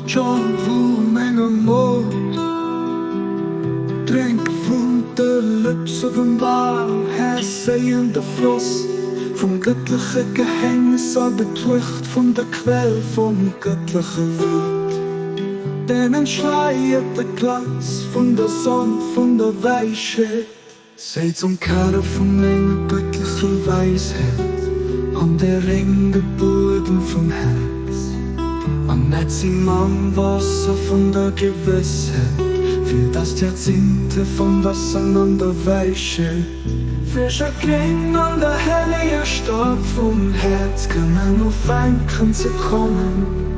John voel mijn moed. Drink von der Lips offenbar, hersehende Fluss vom göttlichen Geheimnis, aber Flucht von der Quelle vom göttlichen Wut. Den entschleierte Glanz von der Sonne, von der Weiche, sei zum Kerne von meiner göttlichen Weisheit, an der enge Boden vom Herz, am Netz im Wasser von der Gewissheit, für das Jahrzehnte von was einander weiche. Frischer Kling an der helle Stadt vom Herz, kann er nur fänken zu kommen.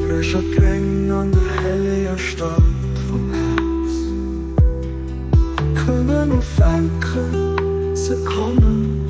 Frischer Kling an der helle Stadt vom Herz, können nur fänken zu kommen.